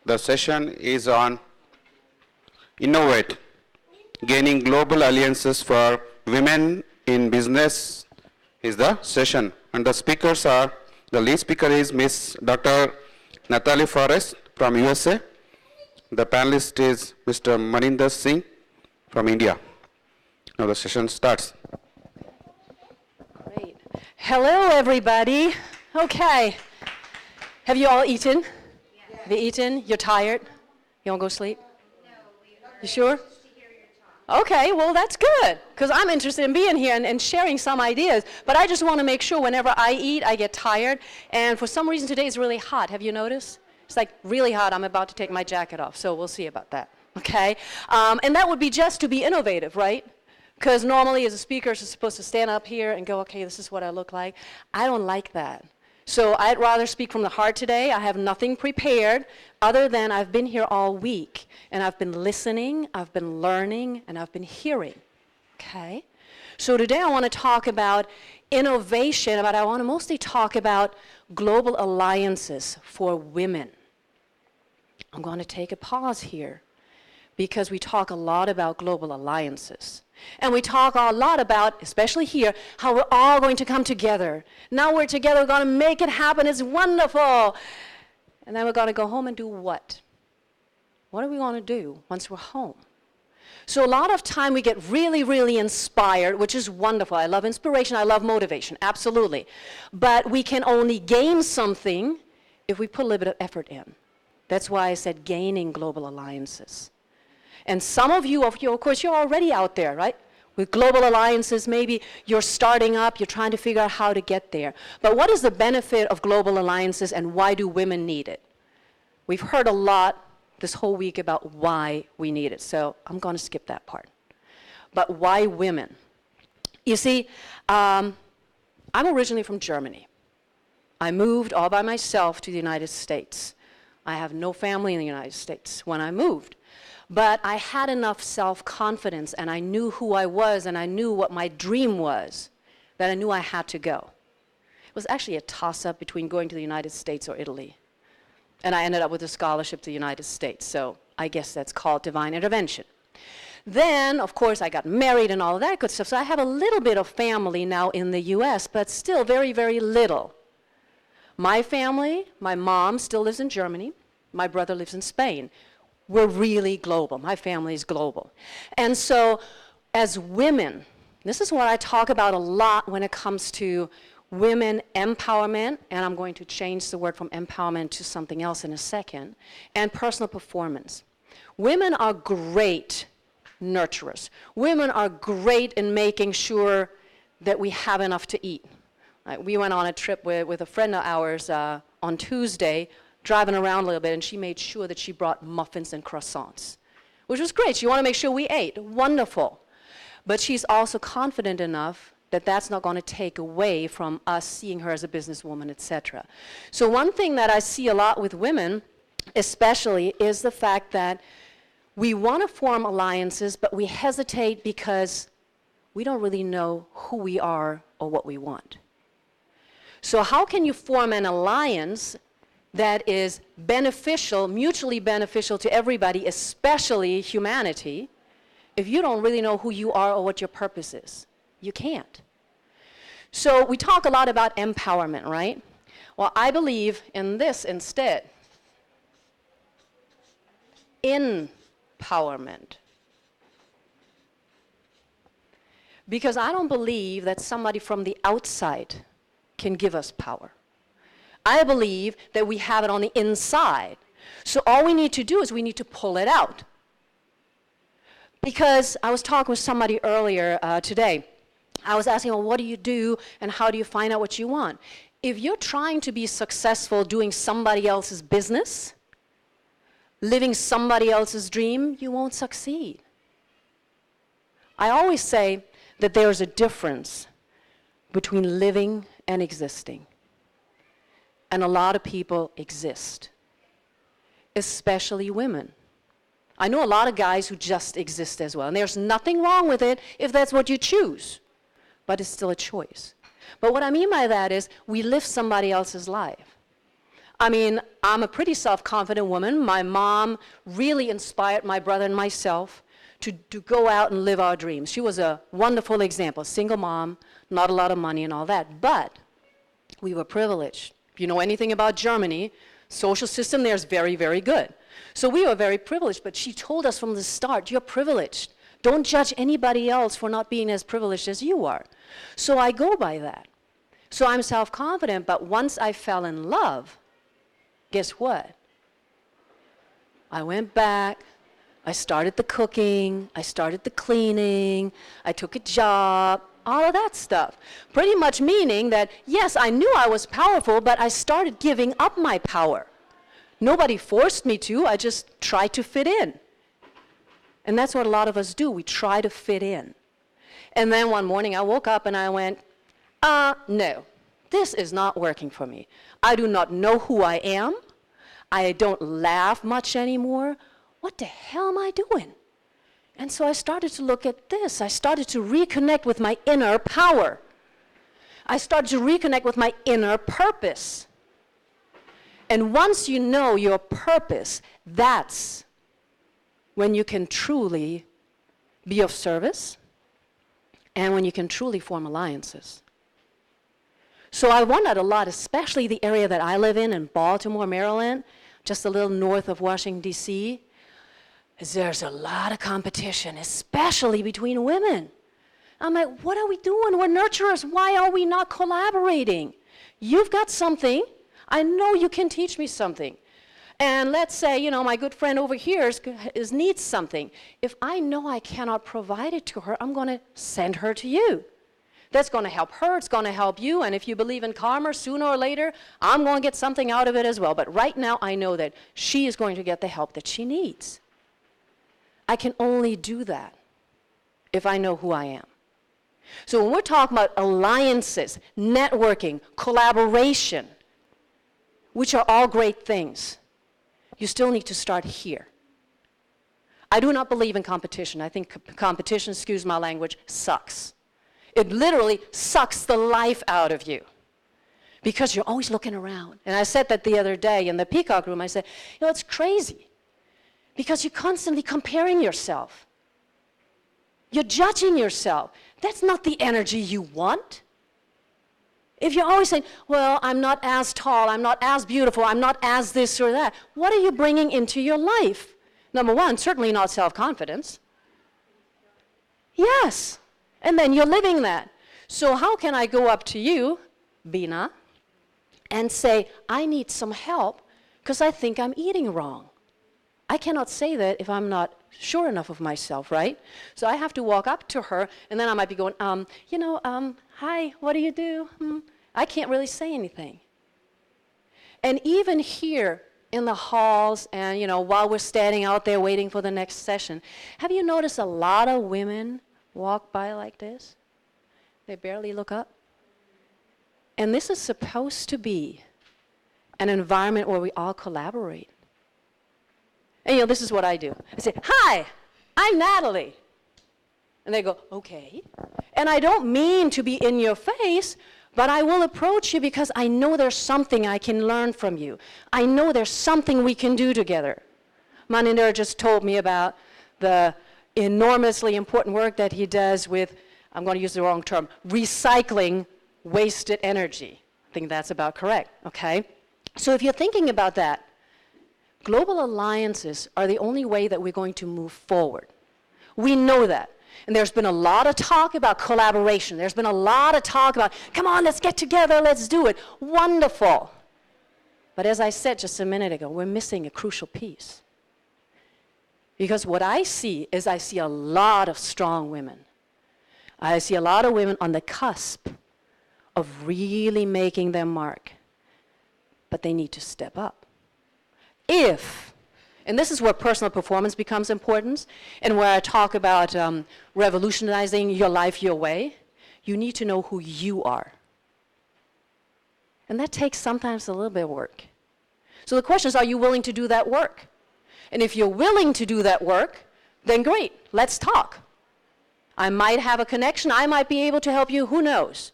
The session is on Innovate, Gaining Global Alliances for Women in Business is the session. And the speakers are, the lead speaker is Miss Dr. Natalie Forrest from USA. The panelist is Mr. Maninder Singh from India. Now the session starts. Great. Hello, everybody. Okay. Have you all eaten? Yes. Have you eaten? You're tired? You want to go sleep? No. You sure? Okay, well, that's good, because I'm interested in being here and sharing some ideas. But I just want to make sure whenever I eat, I get tired. And for some reason, today it's really hot. Have you noticed? It's like really hot. I'm about to take my jacket off, so we'll see about that. Okay? And that would be just to be innovative, right? Because normally as a speaker, you're supposed to stand up here and go, okay, this is what I look like. I don't like that. So I'd rather speak from the heart today. I have nothing prepared other than I've been here all week. And I've been listening, I've been learning, and I've been hearing. Okay? So today I want to talk about innovation, but I want to mostly talk about global alliances for women. I'm going to take a pause here, because we talk a lot about global alliances. And we talk a lot about, especially here, how we're all going to come together. Now we're together, we're going to make it happen, it's wonderful. And then we're going to go home and do what? What are we going to do once we're home? So a lot of time we get really, really inspired, which is wonderful. I love inspiration, I love motivation, absolutely. But we can only gain something if we put a little bit of effort in. That's why I said gaining global alliances. And some of you, of course, you're already out there, right? With global alliances, maybe you're starting up, you're trying to figure out how to get there. But what is the benefit of global alliances, and why do women need it? We've heard a lot this whole week about why we need it, so I'm going to skip that part. But why women? You see, I'm originally from Germany. I moved all by myself to the United States. I have no family in the United States when I moved. But I had enough self-confidence, and I knew who I was, and I knew what my dream was, that I knew I had to go. It was actually a toss-up between going to the United States or Italy. And I ended up with a scholarship to the United States, so I guess that's called divine intervention. Then, of course, I got married and all of that good stuff, so I have a little bit of family now in the US, but still very, very little. My family, my mom still lives in Germany. My brother lives in Spain. We're really global. My family is global. And so as women, this is what I talk about a lot when it comes to women empowerment, and I'm going to change the word from empowerment to something else in a second, and personal performance. Women are great nurturers. Women are great in making sure that we have enough to eat. We went on a trip with a friend of ours on Tuesday, driving around a little bit, and she made sure that she brought muffins and croissants, which was great. She wanted to make sure we ate. Wonderful. But she's also confident enough that that's not going to take away from us seeing her as a businesswoman, etc. So one thing that I see a lot with women, especially, is the fact that we want to form alliances, but we hesitate because we don't really know who we are or what we want. So how can you form an alliance that is beneficial, mutually beneficial to everybody, especially humanity, if you don't really know who you are or what your purpose is? You can't. So we talk a lot about empowerment, right? Well, I believe in this instead. Empowerment. Because I don't believe that somebody from the outside can give us power. I believe that we have it on the inside. So all we need to do is we need to pull it out. Because I was talking with somebody earlier today. I was asking, well, what do you do and how do you find out what you want? If you're trying to be successful doing somebody else's business, living somebody else's dream, you won't succeed. I always say that there's a difference between living and existing. And a lot of people exist, especially women. I know a lot of guys who just exist as well, and there's nothing wrong with it if that's what you choose, but it's still a choice. But what I mean by that is we live somebody else's life. I mean, I'm a pretty self-confident woman. My mom really inspired my brother and myself to go out and live our dreams. She was a wonderful example, single mom, not a lot of money and all that, but we were privileged. If you know anything about Germany, social system there is very, very good. So we were very privileged, but she told us from the start, you're privileged. Don't judge anybody else for not being as privileged as you are. So I go by that. So I'm self-confident, but once I fell in love, guess what? I went back, I started the cooking, I started the cleaning, I took a job, all of that stuff. Pretty much meaning that, yes, I knew I was powerful, but I started giving up my power. Nobody forced me to, I just tried to fit in. And that's what a lot of us do, we try to fit in. And then one morning I woke up and I went, no, this is not working for me. I do not know who I am. I don't laugh much anymore. What the hell am I doing? And so I started to look at this. I started to reconnect with my inner power. I started to reconnect with my inner purpose. And once you know your purpose, that's when you can truly be of service and when you can truly form alliances. So I wondered a lot, especially the area that I live in Baltimore, Maryland, just a little north of Washington, D.C., is there's a lot of competition, especially between women. I'm like, what are we doing? We're nurturers. Why are we not collaborating? You've got something. I know you can teach me something. And let's say, you know, my good friend over here needs something. If I know I cannot provide it to her, I'm going to send her to you. That's going to help her, it's going to help you, and if you believe in karma, sooner or later, I'm going to get something out of it as well. But right now, I know that she is going to get the help that she needs. I can only do that if I know who I am. So when we're talking about alliances, networking, collaboration, which are all great things, you still need to start here. I do not believe in competition. I think competition, excuse my language, sucks. It literally sucks the life out of you because you're always looking around. And I said that the other day in the Peacock room. I said, you know, it's crazy because you're constantly comparing yourself. You're judging yourself. That's not the energy you want. If you're always saying, well, I'm not as tall, I'm not as beautiful, I'm not as this or that, what are you bringing into your life? Number one, certainly not self-confidence. Yes. And then you're living that. So how can I go up to you, Bina, and say, I need some help because I think I'm eating wrong? I cannot say that if I'm not sure enough of myself, right? So I have to walk up to her, and then I might be going, hi, what do you do? I can't really say anything. And even here in the halls and, you know, while we're standing out there waiting for the next session, have you noticed a lot of women walk by like this? They barely look up. And this is supposed to be an environment where we all collaborate. And, you know, this is what I do. I say, hi, I'm Natalie. And they go, okay. And I don't mean to be in your face, but I will approach you because I know there's something I can learn from you. I know there's something we can do together. Maninder just told me about the enormously important work that he does with, I'm going to use the wrong term, recycling wasted energy. I think that's about correct, okay? So if you're thinking about that, global alliances are the only way that we're going to move forward. We know that. And there's been a lot of talk about collaboration. There's been a lot of talk about, come on, let's get together, let's do it. Wonderful. But as I said just a minute ago, we're missing a crucial piece. Because what I see is I see a lot of strong women. I see a lot of women on the cusp of really making their mark. But they need to step up. And this is where personal performance becomes important, and where I talk about revolutionizing your life your way, you need to know who you are. And that takes sometimes a little bit of work. So the question is, are you willing to do that work? And if you're willing to do that work, then great, let's talk. I might have a connection, I might be able to help you, who knows?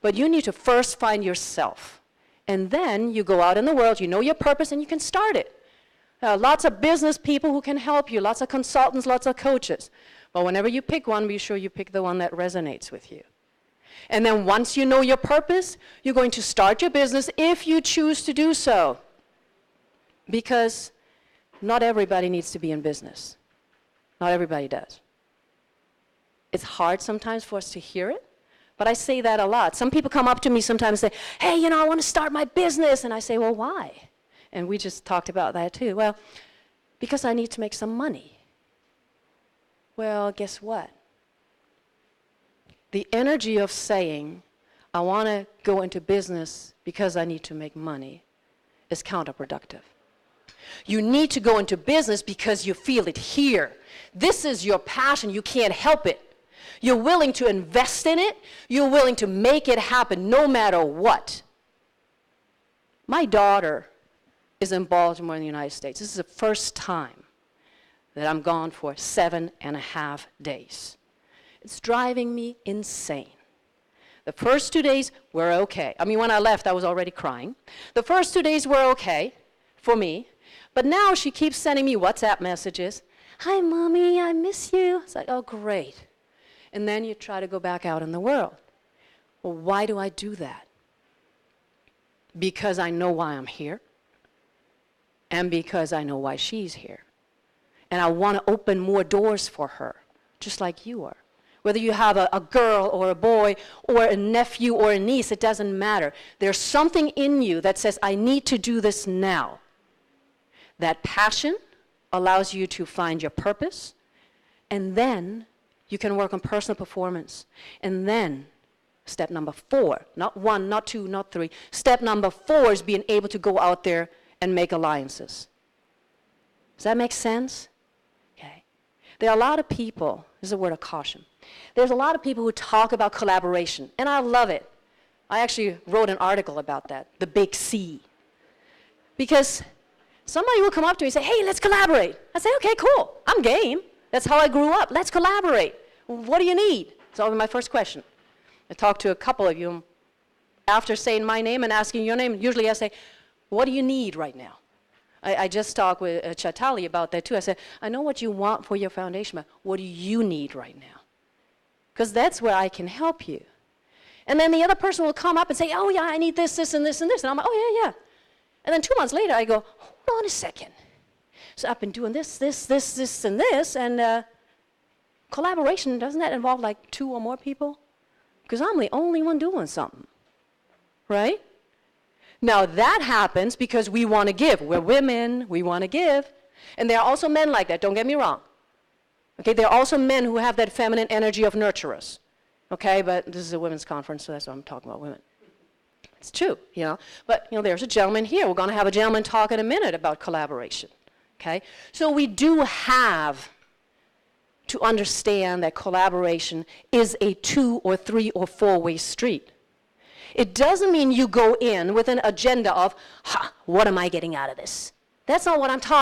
But you need to first find yourself. And then you go out in the world, you know your purpose, and you can start it. Lots of business people who can help you, lots of consultants, lots of coaches. But whenever you pick one, be sure you pick the one that resonates with you. And then once you know your purpose, you're going to start your business if you choose to do so. Because not everybody needs to be in business. Not everybody does. It's hard sometimes for us to hear it, but I say that a lot. Some people come up to me sometimes and say, hey, you know, I want to start my business. And I say, well, why? And we just talked about that too. Well, because I need to make some money. Well, guess what? The energy of saying, I want to go into business because I need to make money is counterproductive. You need to go into business because you feel it here. This is your passion. You can't help it. You're willing to invest in it. You're willing to make it happen no matter what. My daughter is in Baltimore in the United States. This is the first time that I'm gone for 7.5 days. It's driving me insane. The first 2 days were okay. I mean, when I left, I was already crying. The first 2 days were okay for me. But now she keeps sending me WhatsApp messages. Hi, Mommy, I miss you. It's like, oh, great. And then you try to go back out in the world. Well, why do I do that? Because I know why I'm here. And because I know why she's here. And I want to open more doors for her, just like you are. Whether you have a girl or a boy or a nephew or a niece, it doesn't matter. There's something in you that says, I need to do this now. That passion allows you to find your purpose, and then you can work on personal performance. And then, step number 4, not 1, not 2, not 3. Step number 4 is being able to go out there and make alliances. Does that make sense? Okay. There are a lot of people, this is a word of caution. There's a lot of people who talk about collaboration, and I love it. I actually wrote an article about that, the big C. Because somebody will come up to me and say, hey, let's collaborate. I say, okay, cool, I'm game. That's how I grew up. Let's collaborate. What do you need? It's always my first question. I talk to a couple of you. After saying my name and asking your name, usually I say, what do you need right now? I just talked with Chatali about that too. I said, I know what you want for your foundation, but what do you need right now? Because that's where I can help you. And then the other person will come up and say, oh yeah, I need this, this, and this, and this. And I'm like, oh yeah. And then 2 months later, I go, hold on a second. So I've been doing this, and this, and collaboration, doesn't that involve like 2 or more people? Because I'm the only one doing something, right? Now that happens because we want to give. We're women, we want to give. And there are also men like that, don't get me wrong. Okay, there are also men who have that feminine energy of nurturers. Okay, but this is a women's conference, so that's why I'm talking about women. It's true, you know. But, you know, there's a gentleman here. We're going to have a gentleman talk in a minute about collaboration. Okay? So we do have to understand that collaboration is a 2 or 3 or 4-way street. It doesn't mean you go in with an agenda of, what am I getting out of this? That's not what I'm talking about.